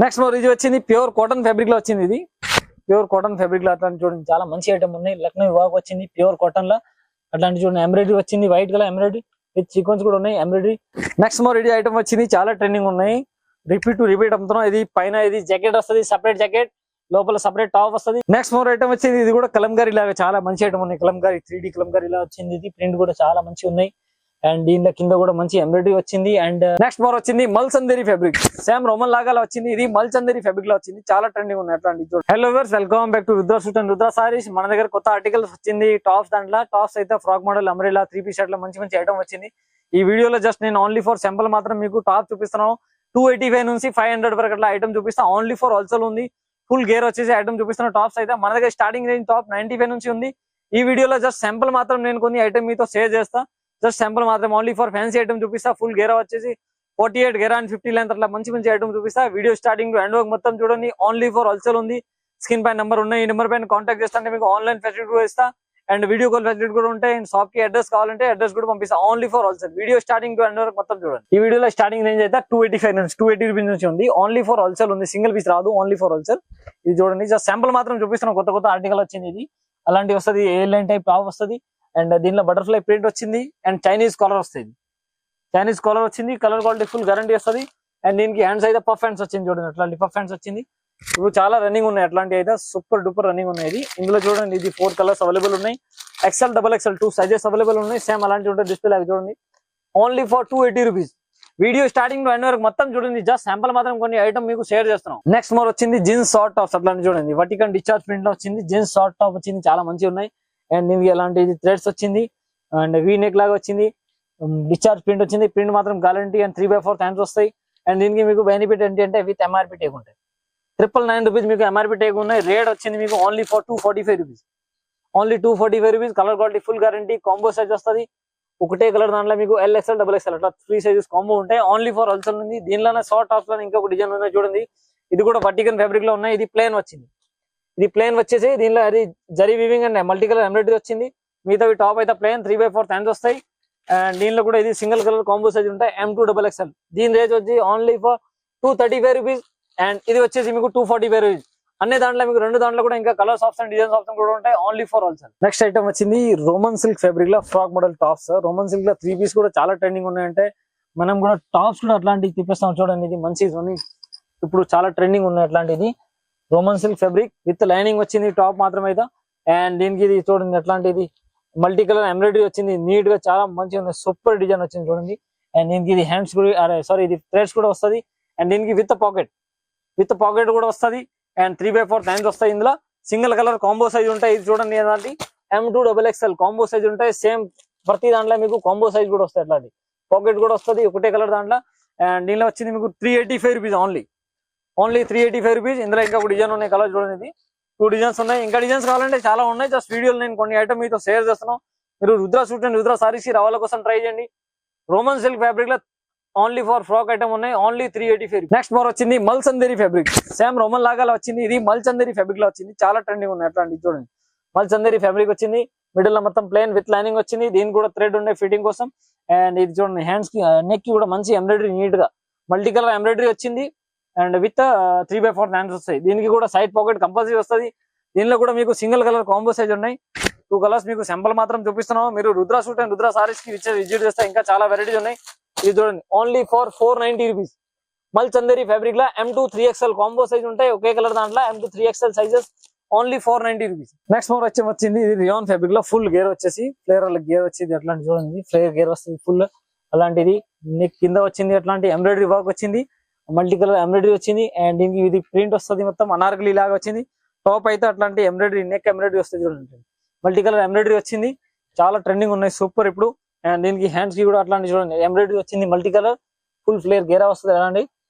Next more ఇది వచ్చింది pure cotton fabric లో వచ్చింది. ఇది ప్యూర్ కాటన్ ఫ్యాబ్రిక్ లో అట్లాంటి చూడండి చాలా మంచి ఐటమ్ ఉన్నాయి. లక్నో వర్క్ వచ్చింది ప్యూర్ కాటన్ లో. అట్లాంటి చూడండి ఎంబ్రాయిడరీ వచ్చింది, white colour embroidery with sequence కూడా ఉన్నాయి ఎంబ్రాయిడరీ. నెక్స్ట్ మోర్ ఇది ఐటమ్ వచ్చింది చాలా ట్రెండింగ్ ఉన్నాయి. రిపీట్ అమ్ముతున్నాం. ఇది పైన ఇది జాకెట్ వస్తుంది, సపరేట్ జాకెట్, లోపల సపరేట్ టాప్ వస్తుంది. నెక్స్ట్ మోర్ ఐటమ్ వచ్చింది ఇది కూడా కలంకారీ లాగా చాలా మంచి ఐటమ్ ఉన్నాయి. కలంకారీ 3D కలంకారీ ఇలా వచ్చింది. ఇది ప్రింట్ కూడా చాలా మంచి ఉన్నాయి. అండ్ దీనిలో కింద కూడా మంచి ఎంబ్రాయిడరీ వచ్చింది. అండ్ నెక్స్ట్ మోర్ వచ్చింది మల్చందేరి ఫ్యాబ్రిక్, సేమ్ రోమన్ లాగా వచ్చింది. ఇది మల్చందేరి ఫ్యాబ్రిక్ లో వచ్చింది, చాలా ట్రెండింగ్ ఉన్నాయి అట్లాంటి. Hello viewers, welcome back to Rudra suit and Rudra sarees. మన దగ్గర కొత్త ఆర్టికల్స్ వచ్చింది టాప్స్. దాంట్లో టాప్స్ అయితే frock model, umbrella, 3 piece shirt లో మంచి మంచి ఐటమ్ వచ్చింది. ఈ వీడియోలో జస్ట్ నేను ఓన్లీ ఫర్ సింపుల్ మాత్రం మీకు టాప్ చూపిస్తున్నాను. 285 నుంచి 500 వరకు అట్లా ఐటమ్ చూపిస్తా. ఓన్లీ ఫర్ హోల్సేల్ ఉంది. ఫుల్ గేర్ వచ్చేసి ఐటమ్ చూపిస్తున్న టాప్స్ అయితే మన దగ్గర స్టార్టింగ్ రేంజ్ టాప్ 95 నుంచి ఉంది. ఈ వీడియోలో జస్ట్ సింపుల్ మాత్రం నేను కొన్ని ఐటమ్ మీతో షేర్ చేస్తా. జస్ట్ సింపుల్ మాత్రం ఓన్లీ ఫర్ ఫ్యాన్సీ ఐటమ్ చూపిస్తా. ఫుల్ గేరా వచ్చేసి 48 గేరా అండ్ 50 లెంత్ అట్లా మంచి మంచి ఐటమ్ చూపిస్తా. వీడియో స్టార్టింగ్ టు ఎండ్ వరకు మొత్తం చూడండి. ఓన్లీ ఫర్ హోల్సేల్ ఉంది. స్క్రీన్ పైన నెంబర్ ఉన్నాయి, ఈ నెంబర్ పైన కాంటాక్ట్ చేస్తే మీకు ఆన్లైన్ ఫెసిలిటీ కూడా ఇస్తా. అండ్ వీడియో కాల్ ఫెసిలిటీ కూడా ఉంటాయి. అండ్ షాప్ కి అడ్రస్ కావాలంటే అడ్రస్ కూడా పంపిస్తా. Only for wholesale. Video starting to end వరకు మొత్తం చూడండి. ఈ వీడియోలో స్టార్టింగ్ రేంజ్ అయితే 285 నుంచి 280 రూపీస్ నుంచి ఉంది. ఓన్లీ ఫర్ హోల్సేల్ ఉంది. సింగిల్ పీస్ రాదు, ఓన్లీ ఫర్ హోల్సేల్. ఇది చూడండి, జస్ట్ శాంపుల్ మాత్రం చూపిస్తున్నాం. కొత్త కొత్త ఆర్టికల్ వచ్చింది. ఇది అలాంటి వస్తుంది, ఏ లైన్ టైప్ టాప్ వస్తుంది. అండ్ దీనిలో బటర్ఫ్లై ప్రింట్ వచ్చింది. అండ్ చైనీస్ కాలర్ వస్తుంది. చైనీస్ కాలర్ వచ్చింది. కలర్ క్వాలిటీ ఫుల్ గ్యారంటీ వస్తుంది. అండ్ దీనికి హ్యాండ్స్ అయితే పఫ్ హ్యాండ్స్ వచ్చింది. చూడండి అట్లాంటి పఫ్ హ్యాండ్స్ వచ్చింది. ఇప్పుడు చాలా రన్నింగ్ ఉన్నాయి. అట్లాంటి అయితే సూపర్ డూపర్ రన్నింగ్ ఉన్నాయి. ఇందులో చూడండి, ఇది 4 కలర్స్ అవైలబుల్ ఉన్నాయి. XL, XXL 2 సైజెస్ అవైలబుల్ ఉన్నాయి. సేమ్ అలాంటి ఉంటుంది డిస్ప్లే. చూడండి only for 280 rupees. Video starting to end వరకు మొత్తం చూడండి. జస్ట్ శాంపుల్ మాత్రం కొన్ని ఐటమ్ మీకు షేర్ చేస్తున్నాం. నెక్స్ట్ మోర్ వచ్చింది జీన్స్ షార్ట్ టాప్స్. అట్లాంటి చూడండి వర్టికల్ డిశ్చార్జ్ ప్రింట్ లో వచ్చింది. జీన్స్ షార్ట్ టాప్ వచ్చింది, చాలా మంచిగా ఉన్నాయి. అండ్ దీనికి ఎలాంటి థ్రెడ్స్ వచ్చింది. అండ్ వీ నెక్ లాగా వచ్చింది. డిశ్చార్జ్ ప్రింట్ వచ్చింది. ప్రింట్ మాత్రం గ్యారంటీ. అండ్ 3/4 హ్యాండ్స్ వస్తాయి. అండ్ దీనికి మీకు బెనిఫిట్ ఏంటంటే విత్ MRP టేక్ ఉంటాయి. 999 రూపీస్ మీకు MRP టేక్ ఉన్నాయి. రేట్ వచ్చింది మీకు only for 245 rupees. Only 245 rupees. Colour quality full guarantee. Combo size వస్తుంది. ఒకటే కలర్ దాంట్లో మీకు LXL, XXL అట్లా 3 సైజెస్ కాంబో ఉంటాయి. ఓన్లీ ఫర్ హోల్సేల్ ఉంది. దీనిలోనే షార్ట్ టాప్స్ లో ఇంకొక డిజైన్ ఉన్నాయి చూడండి. ఇది కూడా వర్టికల్ ఫ్యాబ్రిక్ లో ఉన్నాయి. ఇది ప్లేన్ వచ్చింది. ఇది ప్లేన్ వచ్చేసి దీనిలో అది zari weaving and multi colour embroidery వచ్చింది. మిగతా టాప్ అయితే ప్లేన్ 3/4 హ్యాండ్స్ వస్తాయి. అండ్ దీనిలో కూడా ఇది సింగిల్ కలర్ కాంబో సైజ్ ఉంటాయి. M2XXL. దీని రేట్ వచ్చి ఓన్లీ ఫర్ 235 రూపీస్. అండ్ ఇది వచ్చేసి మీకు 245 రూపీస్. అన్ని దాంట్లో మీకు రెండు దాంట్లో కూడా ఇంకా కలర్స్ ఆప్షన్, డిజైన్స్ ఆప్షన్ కూడా ఉంటాయి. Only for wholesale. Next item వచ్చింది రోమన్ సిల్క్ ఫ్యాబ్రిక్ లో frock model tops. Roman silk లో 3 పీస్ కూడా చాలా ట్రెండింగ్ ఉన్నాయంటే మనం కూడా టాప్స్ కూడా అట్లాంటివి చూపిస్తాం. చూడండి ఇది మంచి ఇప్పుడు చాలా ట్రెండింగ్ ఉన్నాయి. అట్లాంటిది Roman silk fabric with lining వచ్చింది టాప్ మాత్రం అయితే. అండ్ దీనికి ఇది చూడండి అట్లాంటిది మల్టీ కలర్ ఎంబ్రాయిడరీ వచ్చింది. నీట్ గా చాలా మంచిగా ఉంది. సూపర్ డిజైన్ వచ్చింది చూడండి. అండ్ దీనికి ఇది హ్యాండ్స్ కూడా ఇది థ్రెడ్స్ కూడా వస్తుంది. అండ్ దీనికి విత్ పాకెట్ కూడా వస్తుంది. అండ్ 3/4 హ్యాండ్స్ వస్తాయి. ఇందులో సింగిల్ కలర్ కాంబో సైజ్ ఉంటాయి. ఇది చూడండి ఏంటంటే M2XXL కాంబో సైజ్ ఉంటాయి. సేమ్ ప్రతి దాంట్లో మీకు కాంబో సైజ్ కూడా వస్తాయి. అట్లాంటి పాకెట్ కూడా వస్తుంది ఒకటే కలర్ దాంట్లో. అండ్ దీనిలో వచ్చింది మీకు 385 రూపీస్. Only 385 rupees. ఇందులో ఇంకా ఒక డిజైన్ ఉన్నాయి. కలర్ చూడండి, ఇది 2 డిజైన్స్ ఉన్నాయి. ఇంకా డిజైన్స్ కావాలంటే చాలా ఉన్నాయి. జస్ట్ వీడియోలో నేను కొన్ని ఐటమ్ మీతో షేర్ చేస్తున్నాను. మీరు రుద్ర సూట్ అండ్ రుద్ర సారీస్ రావాల కోసం ట్రై చేయండి. రోమన్ సిల్క్ ఫ్యాబ్రిక్ లో ఓన్లీ ఫర్ ఫ్రాక్ ఐటమ్ ఉన్నాయి. ఓన్లీ 385. నెక్స్ట్ మోర్ వచ్చింది మల్చందేరి ఫ్యాబ్రిక్. సేమ్ రోమన్ లాగా వచ్చింది. ఇది మల్చందేరి ఫ్యాబ్రిక్ లో వచ్చింది. చాలా ట్రెండింగ్ ఉన్నాయి. అట్లాంటి చూడండి మల్చందేరి ఫ్యాబ్రిక్ వచ్చింది. మిడిల్ లో మొత్తం ప్లేన్ విత్ లైనింగ్ వచ్చింది. దీనికి కూడా థ్రెడ్ ఉండే ఫిట్టింగ్ కోసం. అండ్ ఇది చూడండి హ్యాండ్స్ కి నెక్ కి కూడా మంచి ఎంబ్రాయిడరీ నీట్ గా మల్టీ కలర్ ఎంబ్రాయిడరీ వచ్చింది. అండ్ విత్ 3/4 హ్యాండ్స్ వస్తాయి. దీనికి కూడా సైడ్ పాకెట్ కంపల్సరీ వస్తుంది. దీనిలో కూడా మీకు సింగిల్ కలర్ కాంబో సైజ్ ఉన్నాయి. 2 కలర్స్ మీకు సింపుల్ మాత్రం చూపిస్తున్నాం. మీరు రుద్ర సూట్ అండ్ రుద్ర సారీస్ కి విజిట్ చేస్తే ఇంకా చాలా వెరైటీస్ ఉన్నాయి. ఇది చూడండి ఓన్లీ ఫర్ 490 రూపీస్. మల్చందేరి ఫ్యాబ్రిక్ లో M2-3XL కాంబో సైజ్ ఉంటాయి. ఒకే కలర్ దాంట్లో M2-3XL sizes. Only 490 rupees. Next more వచ్చింది ఇది రియాన్ ఫ్యాబ్రిక్ లో ఫుల్ గేర్ వచ్చేసి ఫ్లేర్ గేర్ వచ్చింది. అట్లాంటి చూడండి ఫ్లేర్ గేర్ వస్తుంది ఫుల్. అలాంటిది నెక్ కింద వచ్చింది. అట్లాంటి ఎంబ్రాయిడరీ వర్క్ వచ్చింది. మల్టీ కలర్ ఎంబ్రాయిడరీ వచ్చింది. అండ్ దీనికి ఇది ప్రింట్ వస్తుంది. మొత్తం అనార్కలి లాగా వచ్చింది. టాప్ అయితే అట్లాంటి ఎంబ్రాయిడరీ నెక్ ఎంబ్రాయిడరీ వస్తుంది. చూడండి మల్టీ కలర్ ఎంబ్రాయిడరీ వచ్చింది. చాలా ట్రెండింగ్ ఉన్నాయి. సూపర్ ఇప్పుడు. అండ్ దీనికి హ్యాండ్స్ కి కూడా అట్లాంటి చూడండి ఎంబ్రాయిడరీ వచ్చింది. మల్టీ కలర్ ఫుల్ ఫ్లేర్ గేరా వస్తుంది అలాంటి.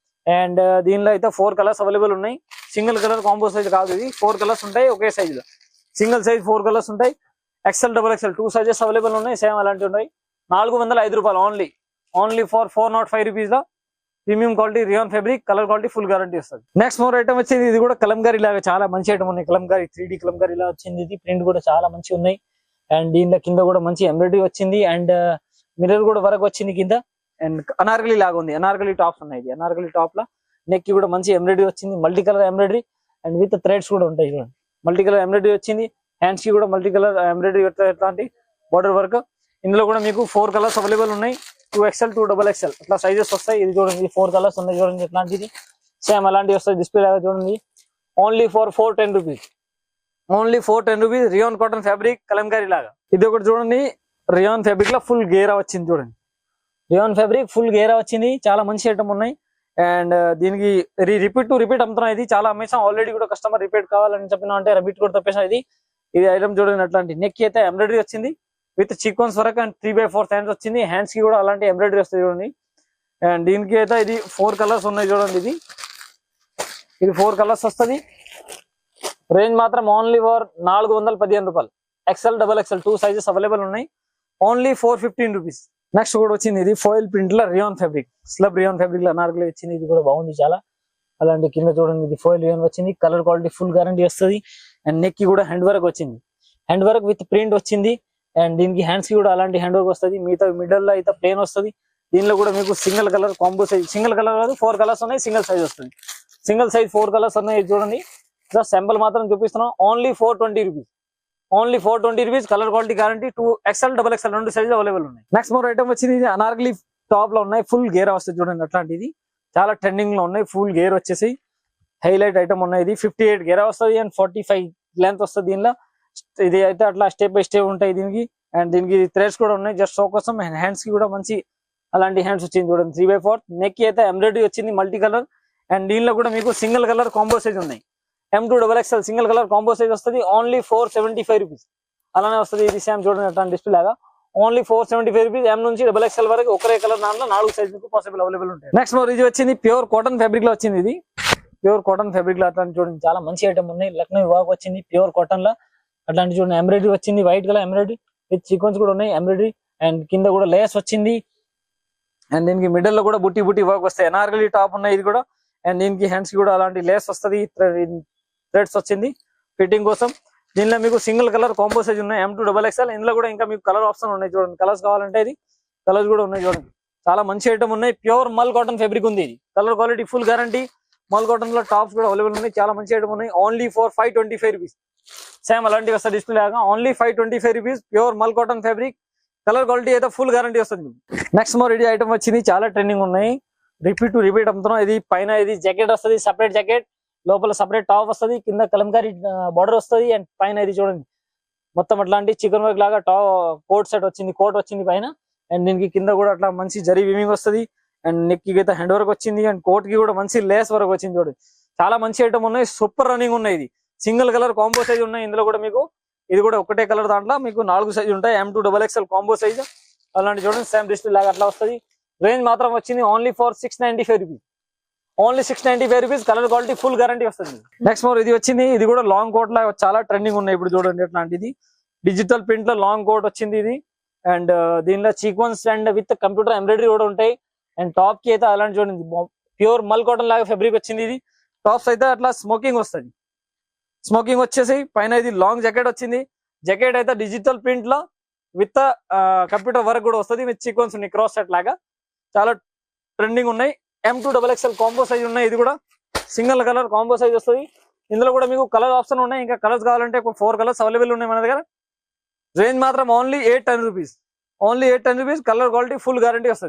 అండ్ దీనిలో అయితే 4 కలర్స్ అవైలబుల్ ఉన్నాయి. సింగిల్ కలర్ కాంబో సైజ్ కాదు, ఇది 4 కలర్స్ ఉంటాయి ఒకే సైజ్ లో. సింగిల్ సైజ్ 4 కలర్స్ ఉంటాయి. XL, XXL 2 సైజెస్ అవైలబుల్ ఉన్నాయి. సేమ్ అలాంటివి ఉన్నాయి. 405 రూపాయలు. ఓన్లీ ఫర్ 405 రూపీస్ లో premium quality rayon fabric. Colour quality full guarantee వస్తుంది. నెక్స్ట్ మోర్ ఐటమ్ వచ్చింది. ఇది కూడా కలంకారీ లాగా చాలా మంచి ఐటమ్ ఉన్నాయి. కలంకారీ 3D కలంకారీ లాగా వచ్చింది. ఇది ప్రింట్ కూడా చాలా మంచి ఉన్నాయి. అండ్ దీనిలో కింద కూడా మంచి ఎంబ్రాయిడరీ వచ్చింది. అండ్ మిర్రర్ కూడా వరకు వచ్చింది కింద. అండ్ అనార్కలి లాగా ఉంది. అనార్కలి టాప్స్ ఉన్నాయి. ఇది అనార్కలి టాప్ లో నెక్ కి కూడా మంచి ఎంబ్రాయిడరీ వచ్చింది, multi colour embroidery and with threads కూడా ఉంటాయి చూడండి. మల్టీ కలర్ ఎంబ్రాయిడరీ వచ్చింది, హ్యాండ్స్ కి కూడా మల్టీ కలర్ ఎంబ్రాయిడరీ ఎట్లాంటి బార్డర్ వర్క్. ఇందులో కూడా మీకు 4 కలర్స్ అవైలబుల్ ఉన్నాయి, 2XL 2XXL అట్లా సైజెస్ వస్తాయి. ఇది చూడండి 4 కలర్స్ ఉన్నాయి చూడండి, ఎట్లాంటిది సేమ్ అలాంటివి వస్తాయి. డిస్ప్లే లాగా చూడండి, only for 410 rupees, only 410 rupees. Rayon cotton fabric kalamkari లాగా. ఇది ఒకటి చూడండి, రియాన్ ఫ్యాబ్రిక్ లో ఫుల్ గేరా వచ్చింది చూడండి. రియాన్ ఫ్యాబ్రిక్ ఫుల్ గేరా వచ్చింది, చాలా మంచి ఐటమ్ ఉన్నాయి. అండ్ దీనికి రిపీట్ అమ్ముతున్నాం. ఇది చాలా అమ్మేసాం ఆల్రెడీ కూడా, కస్టమర్ రిపీట్ కావాలని చెప్పినా అంటే రిపీట్ కూడా తప్పేసాం. ఇది ఐటమ్ చూడండి అట్లాంటి. నెక్ అయితే ఎంబ్రాయిడరీ వచ్చింది with sequence work and 3/4 hands వచ్చింది. హ్యాండ్స్ కి కూడా అలాంటి ఎంబ్రాయిడరీ వస్తుంది చూడండి. అండ్ దీనికి అయితే ఇది 4 కలర్స్ ఉన్నాయి చూడండి. ఇది 4 కలర్స్ వస్తుంది. రేంజ్ మాత్రం ఓన్లీ ఫర్ 415 రూపాయలు. XL XXL 2 సైజెస్ అవైలబుల్ ఉన్నాయి, ఓన్లీ 415 రూపీస్. నెక్స్ట్ కూడా వచ్చింది ఇది ఫాయిల్ ప్రింట్ లో rayon fabric, slub rayon fabric లో అనార్కలి వచ్చింది. ఇది కూడా బాగుంది చాలా. అలాంటి కింద చూడండి, ఇది ఫాయిల్ రియాన్ వచ్చింది, కలర్ క్వాలిటీ ఫుల్ గ్యారంటీ వస్తుంది. అండ్ నెక్ కి కూడా హ్యాండ్ వర్క్ వచ్చింది, హ్యాండ్ వర్క్ విత్ ప్రింట్ వచ్చింది. అండ్ దీనికి హ్యాండ్స్ కి కూడా అలాంటి హ్యాండ్ వర్క్ వస్తుంది. మిగతా మిడిల్ లో అయితే ప్లేన్ వస్తుంది. దీనిలో కూడా మీకు single colour combo size, single colour కాదు 4 కలర్స్ ఉన్నాయి, సింగిల్ సైజ్ వస్తుంది. సింగిల్ సైజ్ 4 కలర్స్ ఉన్నాయి. ఇది చూడండి, జస్ట్ శాంపుల్ మాత్రం చూపిస్తున్నాం. Only 420 rupees, only 420 rupees. Colour quality guarantee. 2XL XXL 2 size available ఉన్నాయి. నెక్స్ట్ మోర్ ఐటమ్ వచ్చింది, ఇది అనార్కలి టాప్ లో ఉన్నాయి, ఫుల్ గేర్ వస్తుంది చూడండి అట్లాంటిది. చాలా ట్రెండింగ్ లో ఉన్నాయి, ఫుల్ గేర్ వచ్చేసి హైలైట్ ఐటమ్ ఉన్నాయి. ఇది 58 గేర్ వస్తుంది అండ్ 45 లెంత్ వస్తుంది దీనిలో. ఇది అయితే అట్లా స్టెప్ బై స్టెప్ ఉంటాయి దీనికి. అండ్ దీనికి థ్రెడ్స్ కూడా ఉన్నాయి జస్ట్ షో కోసం. హ్యాండ్స్ కి కూడా మంచి అలాంటి హ్యాండ్స్ వచ్చింది చూడండి, 3/4. నెక్ కి అయితే ఎంబ్రాయిడరీ వచ్చింది మల్టీ కలర్. అండ్ దీనిలో కూడా మీకు సింగిల్ కలర్ కాంబో సైజ్ ఉన్నాయి. M2XXL single colour combo size వస్తుంది, ఓన్లీ 475 రూపీస్. అలానే వస్తుంది. ఇది సేమ్ చూడండి అట్లాంటి డిస్ప్లే లాగా, ఓన్లీ 475 రూపీస్. M నుంచి XXL వరకు ఒకరే కలర్, దాంట్లో 4 సైజులకు పాసిబుల్ అవైలబుల్ ఉంటాయి. నెక్స్ట్ మోర్ ఇది వచ్చింది ప్యూర్ కాటన్ ఫ్యాబ్రిక్ లో వచ్చింది. ఇది ప్యూర్ కాటన్ ఫ్యాబ్రిక్ లో అట్లాంటి చూడండి చాలా మంచి ఐటమ్ ఉన్నాయి. లక్నో వివాహ్ వచ్చింది ప్యూర్ కాటన్ లో. అట్లాంటి చూడండి ఎంబ్రాయిడరీ వచ్చింది, white colour embroidery with sequence కూడా ఉన్నాయి ఎంబ్రాయిడరీ. అండ్ కింద కూడా లేస్ వచ్చింది. అండ్ దీనికి మిడిల్ లో కూడా బుట్టి వర్క్ వస్తాయి. అనార్కలి టాప్ ఉన్నాయి ఇది కూడా. అండ్ దీనికి హ్యాండ్స్ కి కూడా అలాంటి లేస్ వస్తుంది, థ్రెడ్స్ వచ్చింది ఫిట్టింగ్ కోసం. దీనిలో మీకు సింగిల్ కలర్ కాంబో సైజ్ ఉన్నాయి, M2XXL. ఇందులో కూడా ఇంకా మీకు కలర్ ఆప్షన్ ఉన్నాయి చూడండి. కలర్స్ కావాలంటే ఇది కలర్స్ కూడా ఉన్నాయి చూడండి. చాలా మంచి ఐటమ్ ఉన్నాయి. ప్యూర్ మల్ కాటన్ ఫ్యాబ్రిక్ ఉంది. ఇది కలర్ క్వాలిటీ ఫుల్ గ్యారంటీ. మల్ కాటన్ లో టాప్స్ కూడా అవైలబుల్ ఉన్నాయి. చాలా మంచి ఐటమ్ ఉన్నాయి, ఓన్లీ ఫర్ 525 రూపీస్. సేమ్ అలాంటివి వస్తుంది డిస్ప్లే లాగా, ఓన్లీ 525 రూపీస్. ప్యూర్ మల్ కాటన్ ఫ్యాబ్రిక్, కలర్ క్వాలిటీ అయితే ఫుల్ గ్యారంటీ వస్తుంది. నెక్స్ట్ మోర్ ఇది ఐటమ్ వచ్చింది, చాలా ట్రెండింగ్ ఉన్నాయి. రిపీట్ అమ్ముతున్నాం. ఇది పైన ఇది జాకెట్ వస్తుంది, సపరేట్ జాకెట్, లోపల సపరేట్ టాప్ వస్తుంది, కింద కలంకారీ బార్డర్ వస్తుంది. అండ్ పైన ఇది చూడండి మొత్తం అట్లాంటి చికెన్ వర్క్ లాగా కోట్ సెట్ వచ్చింది, కోట్ వచ్చింది పైన. అండ్ దీనికి కింద కూడా అట్లా మంచి జరీ వీవింగ్ వస్తుంది. అండ్ నెక్ కి అయితే హ్యాండ్ వర్క్ వచ్చింది. అండ్ కోట్ కి కూడా మంచి లేస్ వర్క్ వచ్చింది చూడండి. చాలా మంచి ఐటమ్ ఉన్నాయి, సూపర్ రన్నింగ్ ఉన్నాయి. ఇది సింగిల్ కలర్ కాంబో సైజ్ ఉన్నాయి. ఇందులో కూడా మీకు ఇది కూడా ఒకటే కలర్, దాంట్లో మీకు 4 సైజ్ ఉంటాయి. M2XXL కాంబో సైజ్ అలాంటి చూడండి, సేమ్ డిస్ప్లే లాగా అట్లా వస్తుంది. రేంజ్ మాత్రం వచ్చింది only for 695 rupees, only 695 rupees. Colour quality full guarantee వస్తుంది. నెక్స్ట్ మోర్ ఇది వచ్చింది, ఇది కూడా లాంగ్ కోట్ లా చాలా ట్రెండింగ్ ఉన్నాయి. ఇప్పుడు చూడండి అట్లాంటిది డిజిటల్ ప్రింట్ లో లాంగ్ కోట్ వచ్చింది ఇది. అండ్ దీనిలో sequence and with computer embroidery కూడా ఉంటాయి. అండ్ టాప్ కి అయితే అలాంటి చూడండి ప్యూర్ మల్ కాటన్ లాగా ఫ్యాబ్రిక్ వచ్చింది. ఇది టాప్స్ అయితే అట్లా స్మోకింగ్ వస్తుంది, స్మోకింగ్ వచ్చేసి పైన ఇది లాంగ్ జాకెట్ వచ్చింది. జాకెట్ అయితే డిజిటల్ ప్రింట్ లో విత్ కంప్యూటర్ వర్క్ కూడా వస్తుంది, విత్ సీక్వెన్స్ ఉన్నాయి క్రాస్ సెట్ లాగా. చాలా ట్రెండింగ్ ఉన్నాయి. M2XXL కాంబో సైజ్ ఉన్నాయి. ఇది కూడా సింగిల్ కలర్ కాంబో సైజ్ వస్తుంది. ఇందులో కూడా మీకు కలర్ ఆప్షన్ ఉన్నాయి. ఇంకా కలర్స్ కావాలంటే 4 కలర్స్ అవైలబుల్ ఉన్నాయి మన దగ్గర. రేంజ్ మాత్రం only 810 rupees, only 810 rupees. Colour quality full guarantee వస్తుంది.